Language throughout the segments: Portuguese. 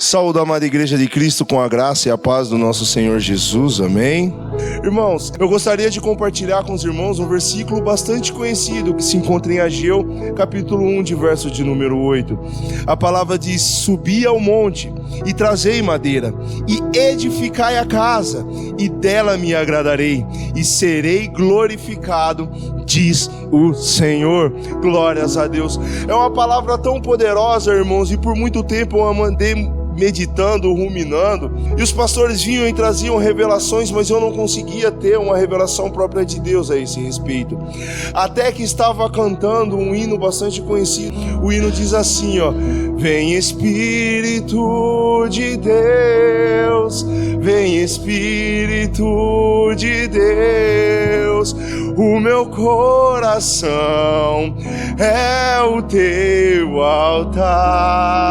Saúde, amada Igreja de Cristo, com a graça e a paz do nosso Senhor Jesus, amém? Irmãos, eu gostaria de compartilhar com os irmãos um versículo bastante conhecido que se encontra em Ageu, capítulo 1, de verso de número 8. A palavra diz: subi ao monte e trazei madeira, e edificai a casa, e dela me agradarei, e serei glorificado, diz o Senhor. Glórias a Deus. É uma palavra tão poderosa, irmãos, e por muito tempo eu andei meditando, ruminando, e os pastores vinham e traziam revelações, mas eu não conseguia ter uma revelação própria de Deus a esse respeito. Até que estava cantando um hino bastante conhecido. O hino diz assim, ó: vem Espírito de Deus, vem Espírito de Deus, o meu coração é o teu altar.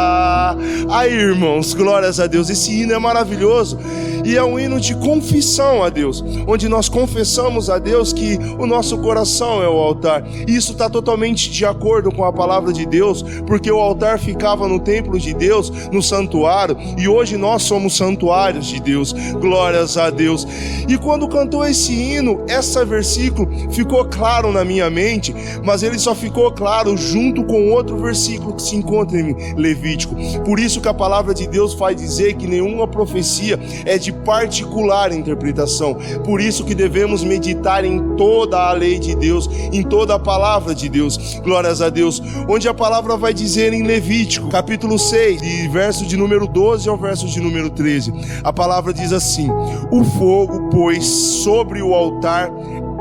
Aí, irmãos, glórias a Deus, esse hino é maravilhoso e é um hino de confissão a Deus, onde nós confessamos a Deus que o nosso coração é o altar. E isso está totalmente de acordo com a palavra de Deus, porque o altar ficava no templo de Deus, no santuário, e hoje nós somos santuários de Deus. Glórias a Deus. E quando cantou esse hino, esse versículo ficou claro na minha mente, mas ele só ficou claro junto com outro versículo que se encontra em Levítico. Por isso que a palavra de Deus faz dizer que nenhuma profecia é de particular interpretação. Por isso que devemos meditar em toda a lei de Deus, em toda a palavra de Deus. Glórias a Deus. Onde a palavra vai dizer em Levítico, capítulo 6, de verso de número 12 ao verso de número 13. A palavra diz assim: o fogo, pois, sobre o altar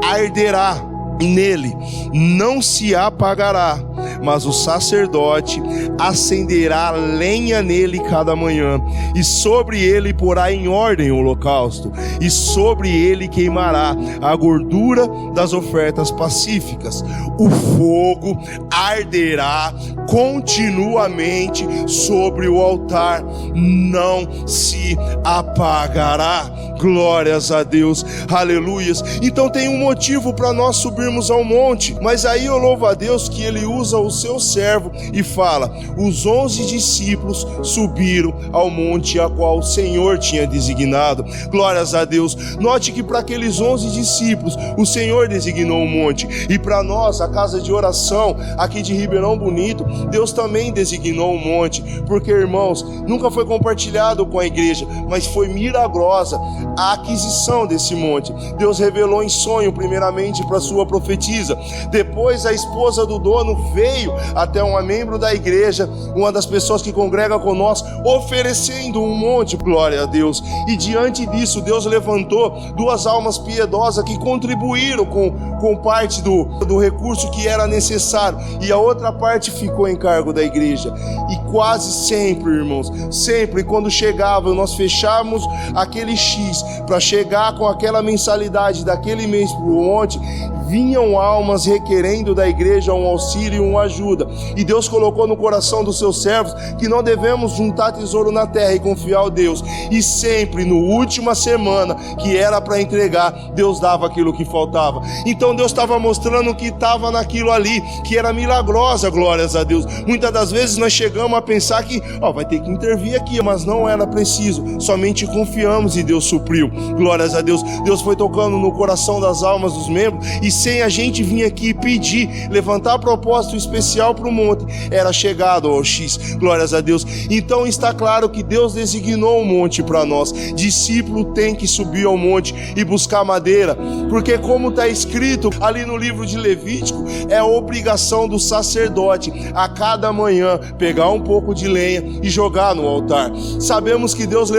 arderá, nele não se apagará, mas o sacerdote acenderá lenha nele cada manhã, e sobre ele porá em ordem o holocausto, e sobre ele queimará a gordura das ofertas pacíficas. O fogo arderá continuamente sobre o altar, não se apagará. Glórias a Deus, aleluias. Então tem um motivo para nós subirmos ao monte, mas aí eu louvo a Deus que ele usa o seu servo e fala: os 11 discípulos subiram ao monte a qual o Senhor tinha designado. Glórias a Deus. Note que para aqueles 11 discípulos o Senhor designou o monte, e para nós, a casa de oração aqui de Ribeirão Bonito, Deus também designou o monte, porque, irmãos, nunca foi compartilhado com a igreja, mas foi milagrosa a aquisição desse monte. Deus revelou em sonho primeiramente para sua profetisa, depois a esposa do dono veio até uma membro da igreja, uma das pessoas que congrega conosco, oferecendo um monte. Glória a Deus. E diante disso Deus levantou 2 almas piedosas que contribuíram com parte do recurso que era necessário, e a outra parte ficou em cargo da igreja. E quase sempre, irmãos, sempre quando chegava, nós fechávamos aquele X para chegar com aquela mensalidade daquele mês para o monte, vinham almas requerendo da igreja um auxílio e uma ajuda. E Deus colocou no coração dos seus servos que não devemos juntar tesouro na terra e confiar a Deus. E sempre, no última semana que era para entregar, Deus dava aquilo que faltava. Então Deus estava mostrando que estava naquilo ali, que era milagrosa. Glórias a Deus. Muitas das vezes nós chegamos a pensar que vai ter que intervir aqui, mas não era preciso. Somente confiamos e Deus supriu. Glórias a Deus. Deus foi tocando no coração das almas dos membros, e sem a gente vir aqui pedir, levantar propósito especial para o monte, era chegado ao X. Glórias a Deus. Então está claro que Deus designou um monte para nós. Discípulo tem que subir ao monte e buscar madeira, porque como está escrito ali no livro de Levítico, é obrigação do sacerdote a cada manhã pegar um pouco de lenha e jogar no altar. Sabemos que Deus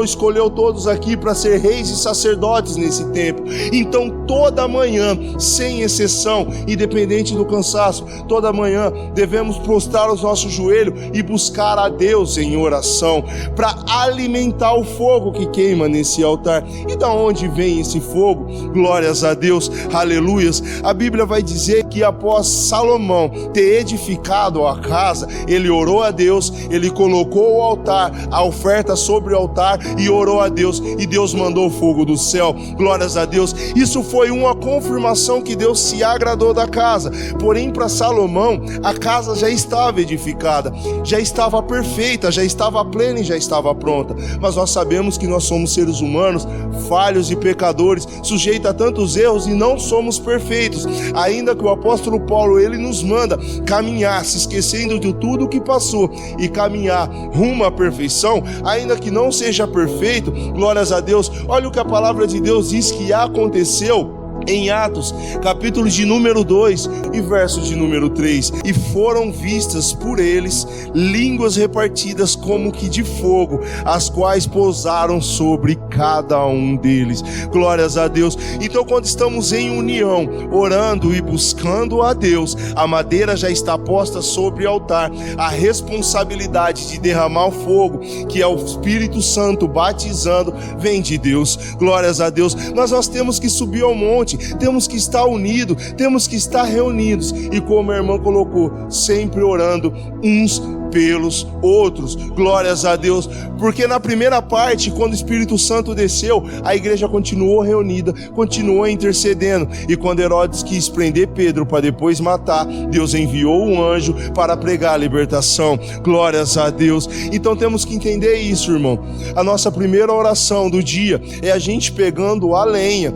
escolheu todos aqui para ser reis e sacerdotes nesse tempo. Então toda manhã, sem exceção, independente do cansaço, toda manhã devemos prostrar os nossos joelhos e buscar a Deus em oração, para alimentar o fogo que queima nesse altar. E da onde vem esse fogo? Glórias a Deus, aleluias. A Bíblia vai dizer que após Salomão ter edificado a casa, ele orou a Deus, ele colocou o altar, a oferta sobre o altar, e orou a Deus, e Deus mandou o fogo do céu. Glórias a Deus. Isso foi uma confirmação edificação que Deus se agradou da casa. Porém, para Salomão, a casa já estava edificada, já estava perfeita, já estava plena e já estava pronta. Mas nós sabemos que nós somos seres humanos, falhos e pecadores, sujeitos a tantos erros e não somos perfeitos. Ainda que o apóstolo Paulo, ele nos manda caminhar, se esquecendo de tudo o que passou e caminhar rumo à perfeição, ainda que não seja perfeito, glórias a Deus. Olha o que a palavra de Deus diz que aconteceu em Atos, capítulo de número 2 e verso de número 3. E foram vistas por eles línguas repartidas como que de fogo, as quais pousaram sobre cada um deles. Glórias a Deus. Então, quando estamos em união, orando e buscando a Deus, a madeira já está posta sobre o altar. A responsabilidade de derramar o fogo, que é o Espírito Santo batizando, vem de Deus. Glórias a Deus. Mas nós temos que subir ao monte, temos que estar unidos, temos que estar reunidos, e como a irmã colocou, sempre orando uns pelos outros. Glórias a Deus. Porque na primeira parte, quando o Espírito Santo desceu, a igreja continuou reunida, continuou intercedendo, e quando Herodes quis prender Pedro para depois matar, Deus enviou um anjo para pregar a libertação. Glórias a Deus. Então temos que entender isso, irmão. A nossa primeira oração do dia é a gente pegando a lenha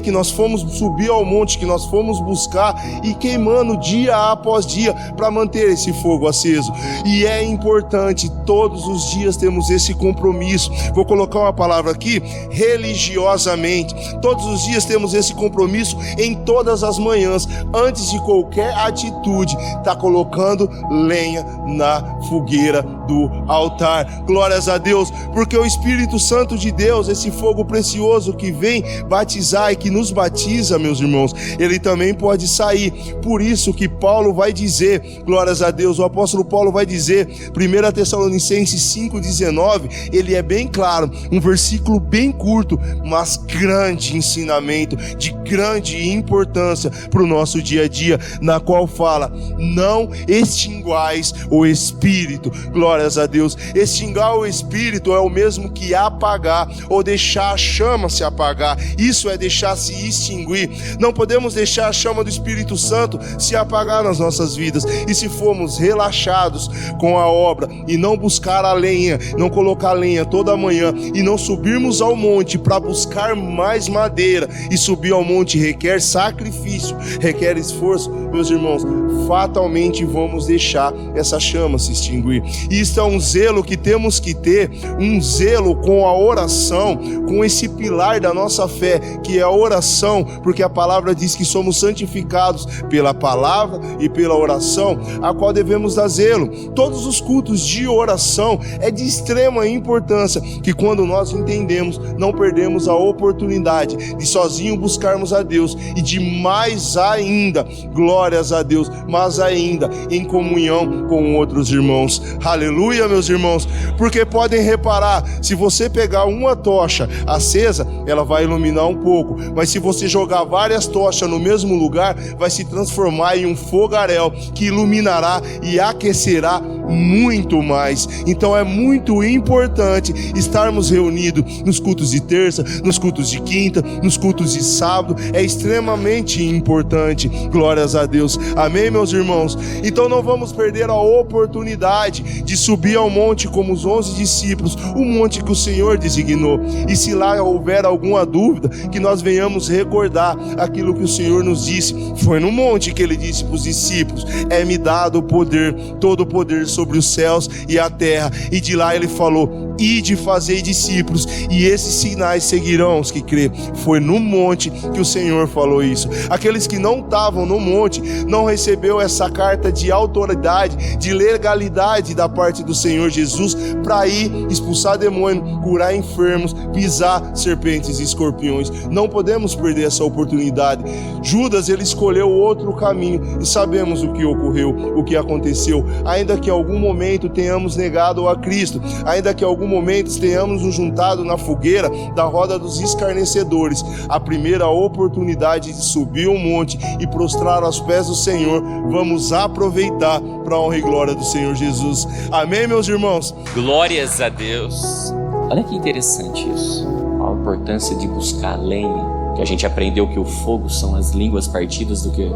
que nós fomos subir ao monte, que nós fomos buscar, e queimando dia após dia para manter esse fogo aceso. E é importante, todos os dias temos esse compromisso. Vou colocar uma palavra aqui, religiosamente. Todos os dias temos esse compromisso, em todas as manhãs, antes de qualquer atitude, tá colocando lenha na fogueira do altar. Glórias a Deus, porque o Espírito Santo de Deus, esse fogo precioso que vem batizar e que nos batiza, meus irmãos, ele também pode sair. Por isso que Paulo vai dizer, glórias a Deus, o apóstolo Paulo vai dizer, 1 Tessalonicenses 5,19, ele é bem claro, um versículo bem curto, mas grande ensinamento, de grande importância para o nosso dia a dia, na qual fala: não extinguais o Espírito. Glórias a Deus. Extinguir o Espírito é o mesmo que apagar, ou deixar a chama se apagar. Isso é deixar se extinguir. Não podemos deixar a chama do Espírito Santo se apagar nas nossas vidas. E se formos relaxados com a obra e não buscar a lenha, não colocar lenha toda manhã e não subirmos ao monte para buscar mais madeira, e subir ao monte requer sacrifício, requer esforço, meus irmãos, fatalmente vamos deixar essa chama se extinguir. Isso é um zelo que temos que ter, um zelo com a oração, com esse pilar da nossa fé, que é a oração, porque a palavra diz que somos santificados pela palavra e pela oração, a qual devemos dar zelo. Todos os cultos de oração é de extrema importância, que quando nós entendemos, não perdemos a oportunidade de sozinho buscarmos a Deus, e de mais ainda, glórias a Deus, mas ainda em comunhão com outros irmãos. Aleluia, meus irmãos, porque podem reparar, se você pegar uma tocha acesa, ela vai iluminar um pouco, mas se você jogar várias tochas no mesmo lugar, vai se transformar em um fogaréu que iluminará e aquecerá muito mais. Então é muito importante estarmos reunidos nos cultos de terça, nos cultos de quinta, nos cultos de sábado. É extremamente importante. Glórias a Deus. Amém, meus irmãos? Então não vamos perder a oportunidade de subir ao monte como os 11 discípulos, o monte que o Senhor designou. E se lá houver alguma dúvida, que nós venhamos recordar aquilo que o Senhor nos disse. Foi no monte que ele disse para os discípulos: é-me dado o poder, todo o poder sobre os céus e a terra. E de lá ele falou: ide fazer discípulos, e esses sinais seguirão os que crê. Foi no monte que o Senhor falou isso. Aqueles que não estavam no monte não recebeu essa carta de autoridade, de legalidade da parte do Senhor Jesus para ir expulsar demônio, curar enfermos, pisar serpentes e escorpiões. Não podemos perder essa oportunidade. Judas, ele escolheu outro caminho, e sabemos o que ocorreu, o que aconteceu. Ainda que em algum momento tenhamos negado a Cristo, ainda que em algum momento tenhamos nos juntado na fogueira da roda dos escarnecedores, a primeira oportunidade de subir um monte e prostrar aos pés do Senhor, vamos aproveitar para a honra e glória do Senhor Jesus. Amém, meus irmãos? Glórias a Deus. Olha que interessante isso, a importância de buscar lenha que a gente aprendeu que o fogo são as línguas partidas do que?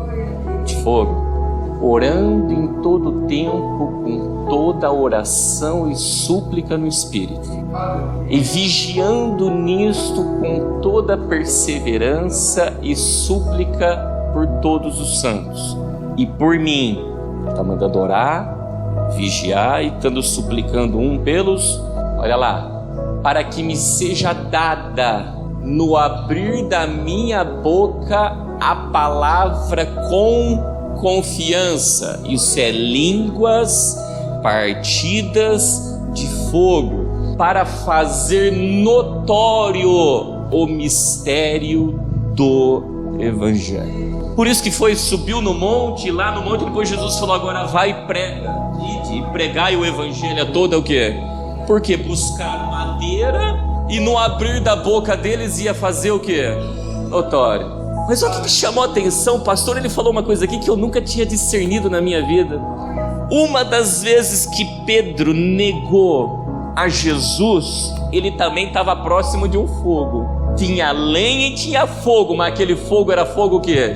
De fogo. Orando em todo tempo, com toda oração e súplica no Espírito, e vigiando nisto com toda perseverança e súplica por todos os santos, e por mim. Está mandando orar, vigiar e estando suplicando um pelos, olha lá, para que me seja dada no abrir da minha boca a palavra com confiança. Isso é línguas partidas de fogo, para fazer notório o mistério do Evangelho. Por isso que subiu no monte, e lá no monte depois Jesus falou: agora vai e prega, e pregai o Evangelho a toda o quê? Porque buscaram madeira, e no abrir da boca deles ia fazer o quê? Notório. Mas o que me chamou a atenção, pastor, ele falou uma coisa aqui que eu nunca tinha discernido na minha vida. Uma das vezes que Pedro negou a Jesus, ele também estava próximo de um fogo. Tinha lenha e tinha fogo, mas aquele fogo era fogo o quê?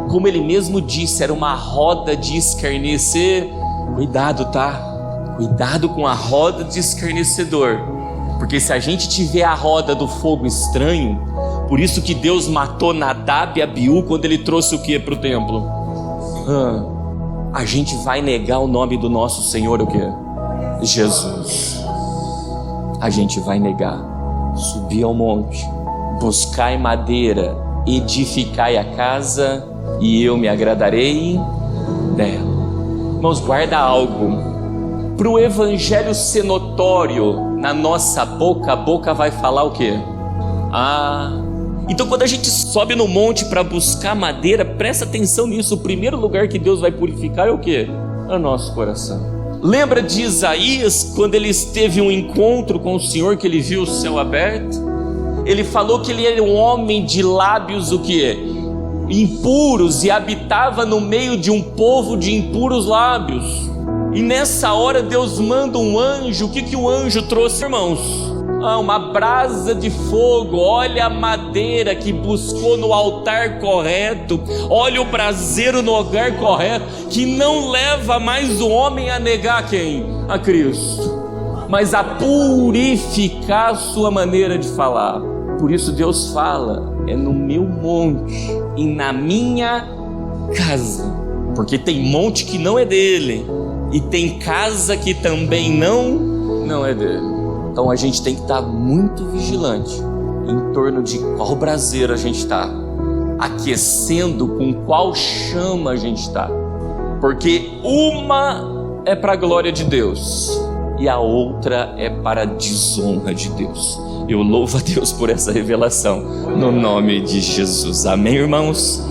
Como ele mesmo disse, era uma roda de escarnecer. Cuidado, tá? Cuidado com a roda de escarnecedor, porque se a gente tiver a roda do fogo estranho, por isso que Deus matou Nadab e Abiú quando ele trouxe o que para o templo? A gente vai negar o nome do nosso Senhor, o que? Jesus. A gente vai negar. Subir ao monte, buscai madeira, edificai a casa, e eu me agradarei dela. Irmãos, guarda algo. Para o Evangelho ser notório na nossa boca, a boca vai falar o quê? Então quando a gente sobe no monte para buscar madeira, presta atenção nisso. O primeiro lugar que Deus vai purificar é o quê? É o nosso coração. Lembra de Isaías, quando ele teve um encontro com o Senhor, que ele viu o céu aberto? Ele falou que ele era um homem de lábios o quê? Impuros, e habitava no meio de um povo de impuros lábios. E nessa hora Deus manda um anjo. O que o anjo trouxe, irmãos? Uma brasa de fogo. Olha a madeira que buscou no altar correto, olha o braseiro no lugar correto, que não leva mais o homem a negar quem? A Cristo, mas a purificar a sua maneira de falar. Por isso Deus fala: é no meu monte e na minha casa, porque tem monte que não é dele, e tem casa que também não é dele. Então a gente tem que estar muito vigilante em torno de qual braseiro a gente está aquecendo, com qual chama a gente está, porque uma é para a glória de Deus e a outra é para a desonra de Deus. Eu louvo a Deus por essa revelação, no nome de Jesus. Amém, irmãos?